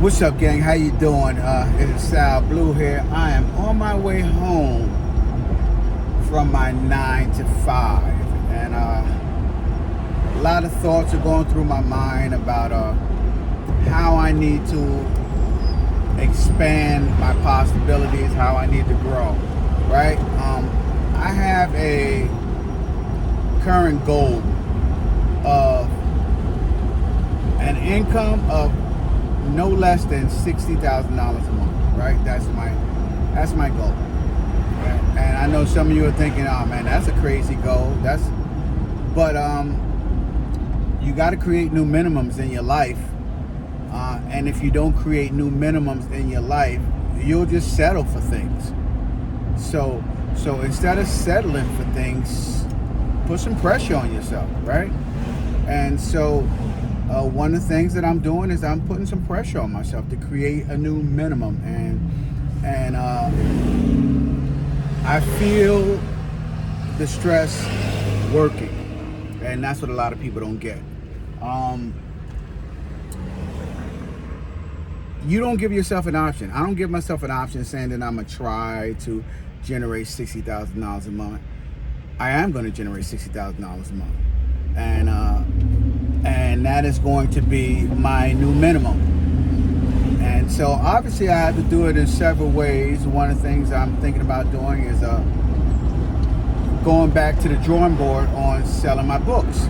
What's up, gang? How you doing? It is Sal Blue here. I am on my way home from my 9 to 5, and a lot of thoughts are going through my mind about how I need to expand my possibilities, how I need to grow. Right? I have a current goal of an income of no less than $60,000 a month, right? That's my goal. And I know some of you are thinking, "Oh man, that's a crazy goal." But you got to create new minimums in your life, and if you don't create new minimums in your life, you'll just settle for things. So instead of settling for things, put some pressure on yourself, right? And so one of the things that I'm doing is I'm putting some pressure on myself to create a new minimum, and I feel the stress working, and that's what a lot of people don't get. You don't give yourself an option. I don't give myself an option saying that I'm gonna try to generate $60,000 a month. I am going to generate $60,000 a month, and that is going to be my new minimum. And so obviously I have to do it in several ways. One of the things I'm thinking about doing is going back to the drawing board on selling my books.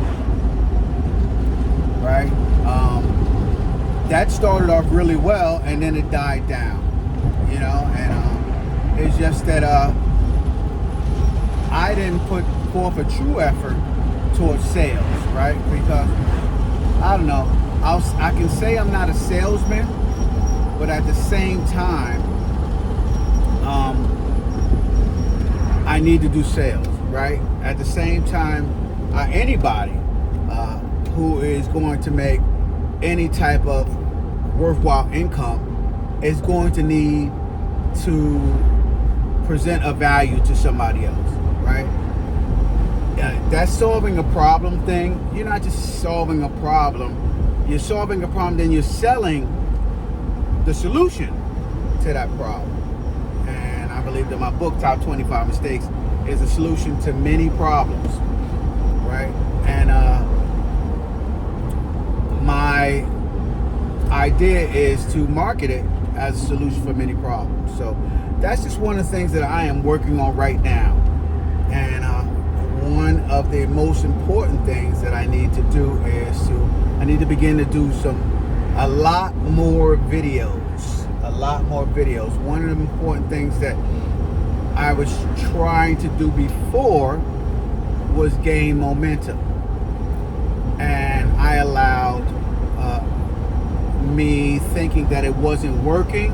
Right? That started off really well, and then it died down. And it's just that I didn't put forth a true effort towards sales, right? Because I don't know, I can say I'm not a salesman, but at the same time, I need to do sales, right? At the same time, anybody who is going to make any type of worthwhile income is going to need to present a value to somebody else, right? That solving a problem thing, you're not just solving a problem, you're solving a problem, then you're selling the solution to that problem. And I believe that my book, Top 25 Mistakes, is a solution to many problems, right? And my idea is to market it as a solution for many problems. So that's just one of the things that I am working on right now. And one of the most important things that I need to do is I need to begin to do a lot more videos. One of the important things that I was trying to do before was gain momentum. And I allowed me thinking that it wasn't working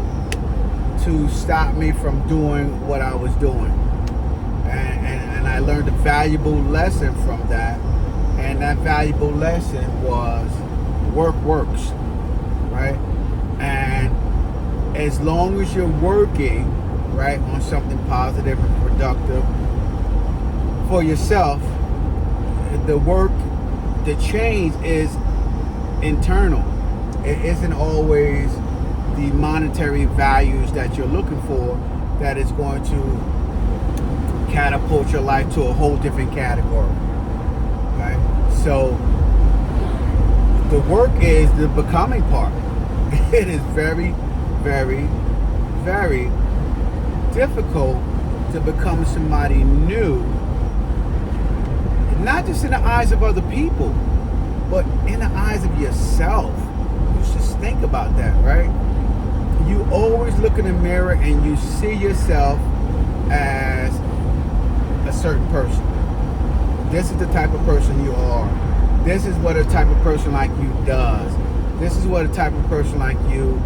to stop me from doing what I was doing. And I learned a valuable lesson from that. And that valuable lesson was work works, right? And as long as you're working, right, on something positive and productive for yourself, the change is internal. It isn't always the monetary values that you're looking for that is going to catapult your life to a whole different category, right? So the work is the becoming part. It is very, very, very difficult to become somebody new, not just in the eyes of other people, but in the eyes of yourself. You just think about that, right? You always look in the mirror and you see yourself as a certain person. This is the type of person you are. This is what a type of person like you does. This is what a type of person like you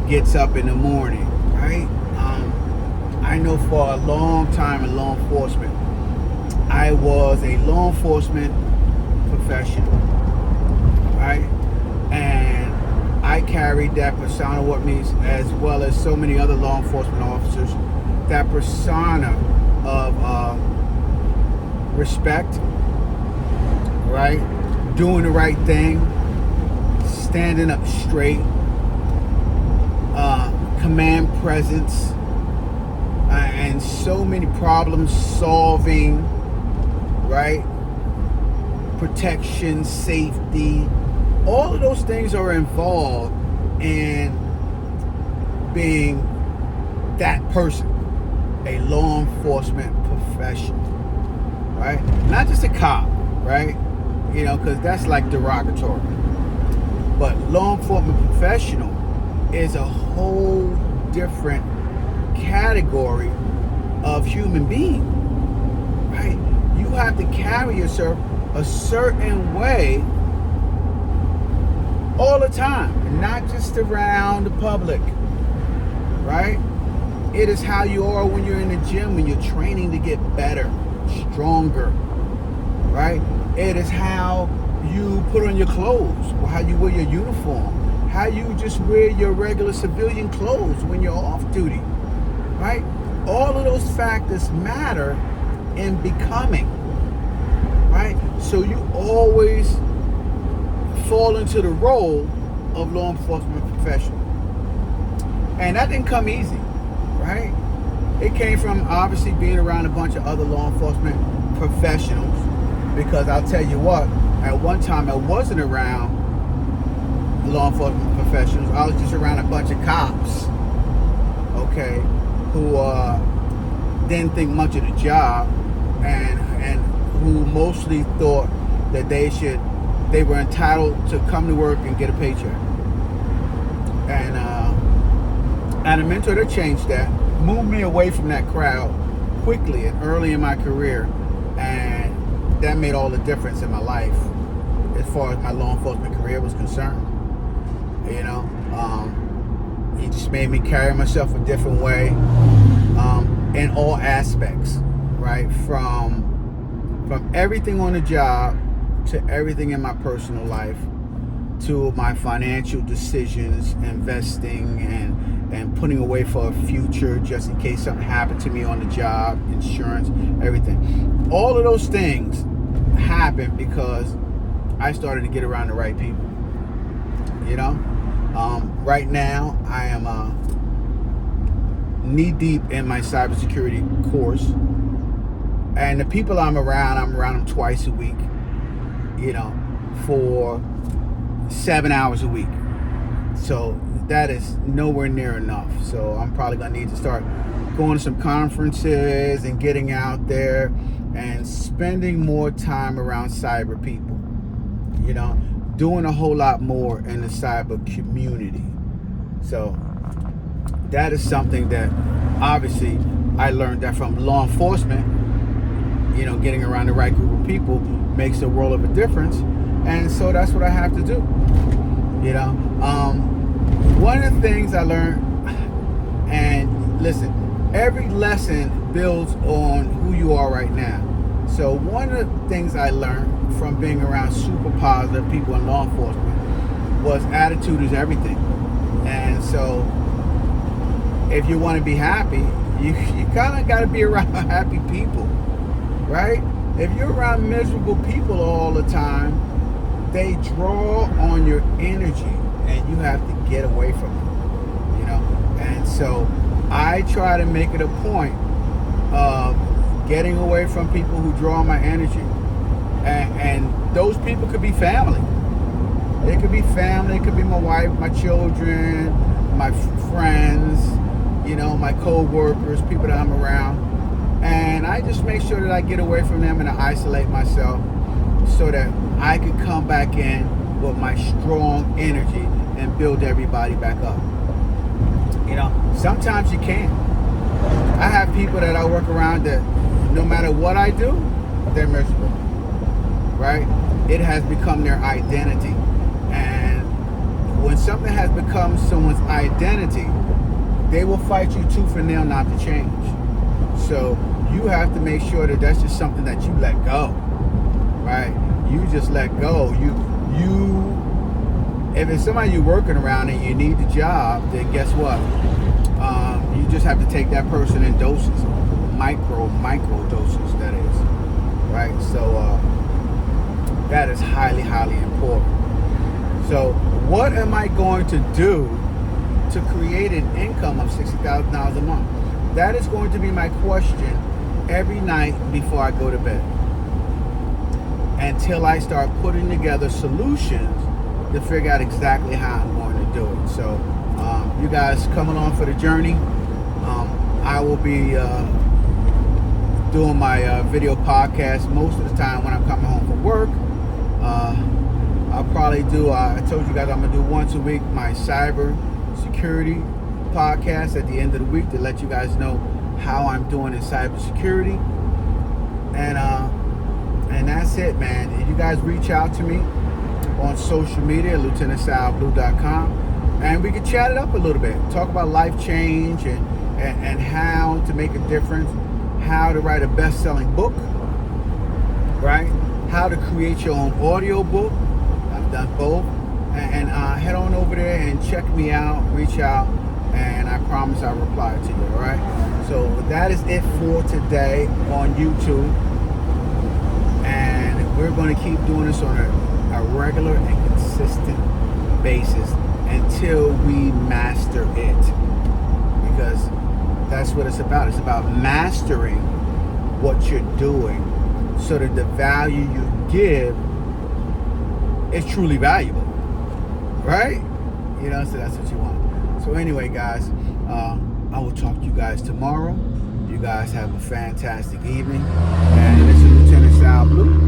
gets up in the morning, right? I know for a long time in law enforcement, I was a law enforcement professional, right? And I carried that persona with me, as well as so many other law enforcement officers, that persona of respect, right? Doing the right thing, standing up straight, command presence, and so many problem solving, right? Protection, safety, all of those things are involved in being that person, a law enforcement professional, right? Not just a cop, right? You know, because that's like derogatory. But law enforcement professional is a whole different category of human being, right? You have to carry yourself a certain way all the time, not just around the public, right? It is how you are when you're in the gym, when you're training to get better, stronger, right? It is how you put on your clothes, or how you wear your uniform, how you just wear your regular civilian clothes when you're off duty, right? All of those factors matter in becoming, right? So you always fall into the role of law enforcement professional. And that didn't come easy, right? It came from obviously being around a bunch of other law enforcement professionals, because I'll tell you what, at one time I wasn't around law enforcement professionals. I was just around a bunch of cops, okay, who didn't think much of the job, and who mostly thought that they were entitled to come to work and get a paycheck. And a mentor that changed that, moved me away from that crowd quickly and early in my career, and that made all the difference in my life as far as my law enforcement career was concerned. You know, he just made me carry myself a different way in all aspects, right? From everything on the job to everything in my personal life, to my financial decisions, investing and putting away for a future just in case something happened to me on the job, insurance, everything. All of those things happened because I started to get around the right people. You know, right now I am knee deep in my cybersecurity course, and the people I'm around them twice a week, you know, for 7 hours a week. So that is nowhere near enough. So I'm probably gonna need to start going to some conferences and getting out there and spending more time around cyber people, you know, doing a whole lot more in the cyber community. So that is something that obviously I learned that from law enforcement. You know, getting around the right group of people makes a world of a difference, and so that's what I have to do. You know, one of the things I learned, and listen, every lesson builds on who you are right now. So one of the things I learned from being around super positive people in law enforcement was attitude is everything. And so if you want to be happy, you kind of got to be around happy people, right? If you're around miserable people all the time, they draw on your energy and you have to get away from them, you know? And so I try to make it a point of getting away from people who draw on my energy. And those people could be family. It could be family, it could be my wife, my children, my friends, you know, my co-workers, people that I'm around. And I just make sure that I get away from them and I isolate myself so that I can come back in with my strong energy and build everybody back up. You know, sometimes you can't. I have people that I work around that no matter what I do, they're miserable, right? It has become their identity. And when something has become someone's identity, they will fight you tooth and nail not to change. So you have to make sure that that's just something that you let go, right? You just let go. If it's somebody you're working around and you need the job, then guess what? You just have to take that person in doses, micro doses, that is, right? So that is highly, highly important. So what am I going to do to create an income of $60,000 a month? That is going to be my question every night before I go to bed, until I start putting together solutions to figure out exactly how I'm going to do it. So you guys come along for the journey. I will be doing my video podcast most of the time when I'm coming home from work. I'll probably do, I told you guys I'm going to do once a week my cyber security podcast at the end of the week to let you guys know how I'm doing in cybersecurity. And that's it, man. If you guys reach out to me on social media, lieutenantsalblue.com, and we can chat it up a little bit. Talk about life change and how to make a difference, how to write a best-selling book, right? How to create your own audio book. I've done both. And head on over there and check me out, reach out, and I promise I'll reply to you, all right? So that is it for today on YouTube. And we're going to keep doing this on a regular and consistent basis until we master it. Because that's what it's about. It's about mastering what you're doing so that the value you give is truly valuable. Right? You know, so that's what you want. So anyway, guys, I will talk to you guys tomorrow. You guys have a fantastic evening. And this is Lieutenant Sal Blue.